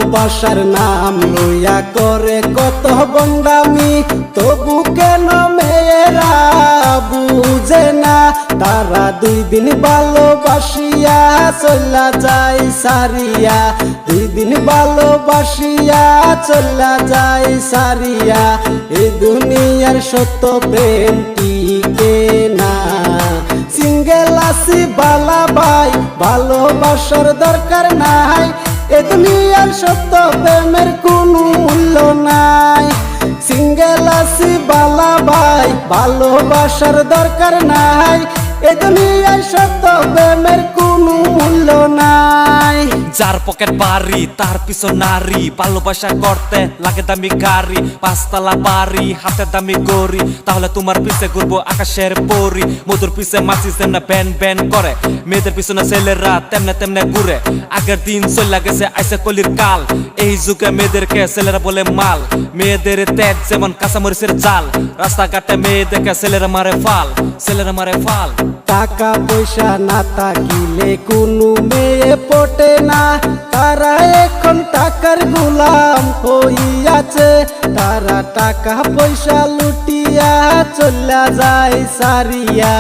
ভালোবাসার নাম লইয়া করে কত বন্ডামি, তবু কেন মেয়েরা বুঝে না। তারা 2 দিন ভালোবাসিয়া চলা যায় সারিয়া, 2 দিন ভালোবাসিয়া চলা যায় সারিয়া। এই দুনিয়ার সত্য প্রেম টিকে না। সিঙ্গেল আছি বালা ভাই, ভালোবাসার দরকার নাই। এ দুনিয়ার সত্য প্রেমের কোনো মূল্য নাই। সিঙ্গেল আছি বালা ভাই, ভালোবাসার দরকার নাই। এ দুনিয়ার সত্য প্রেমের কোনো মূল্য নাই। যার পকেট বাড়ি তার পিছন নারী, ভালোবাসা করতে লাগে দামি গাড়ি, 5 তলা বাড়ি হাতে দামি গড়ি। তাহলে তোমার পিছে ঘুরবো আকাশের পরি। মধুর পিছে মাছি তেমনে ব্যান ব্যান করে, মেয়েদের পিছনে ছেলেরা তেমনে তেমনে ঘুরে। আগের দিন চলে গেছে আইসে কলির কাল, এই যুগে মেয়েদেরকে ছেলেরা বলে মাল। মেয়েদের তেজ যেমন কাঁচামরিচের জাল, রাস্তাঘাটে মেয়ে দেখে ছেলেরা মারে ফাল, ছেলেরা মারে ফাল। টাকা পয়সা না থাকিলে কোনো মেয়ে পটে না। তারা এখন টাকার গোলাম হইয়াছে। তারা টাকা পয়সা লুটিয়া চলা যায় সারিয়া,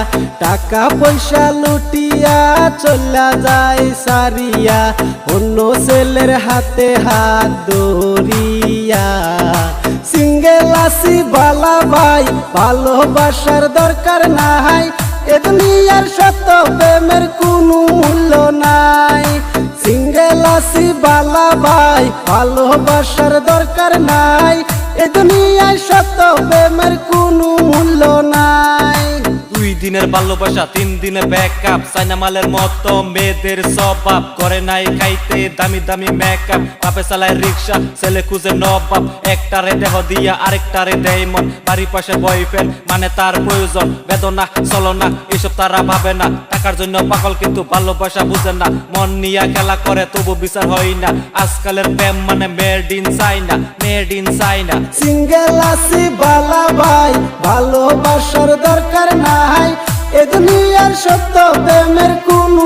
টাকা পয়সা লুটিয়া চলা যায় সারিয়া। অন্য ছেলের হাতে হাত ধরিয়া। সিঙ্গেল আছি বালা ভাই, ভালোবাসার দরকার নাই। এ দুনিয়ার সত্য প্রেমের কোনো মূল্য নাই। সিঙ্গেল আছি বালা ভাই, ভালোবাসার দরকার নাই। এ দুনিয়ার সত্য প্রেমের কোনো মূল্য নাই। 2 দিনের ভালোবাসা 3 দিনে ব্যাকআপ, চাইনা মালের মতো মেয়েদের স্বভাব। করে নাই খাইতে দামি দামি মেকআপ, বাপে চালায় রিক্সা ছেলে খুঁজে নবাব। একটারে দেহ দিয়া আরেকটারে দেয় মন, বাড়ির পাশে বয়ফ্রেন্ড মানে তার প্রয়োজন। বেদনা চলনা এসব তারা ভাবে না, টাকার জন্য পাগল কিন্তু ভালোবাসা বুঝে না। মন নিয়া খেলা করে তবু বিচার হয় না, আজকালের প্রেম মানে made in China, made in China. Single আছি বালা ভাই, ভালোবাসার দরকার নাই। এ দুনিয়ার সত্য প্রেমের কোন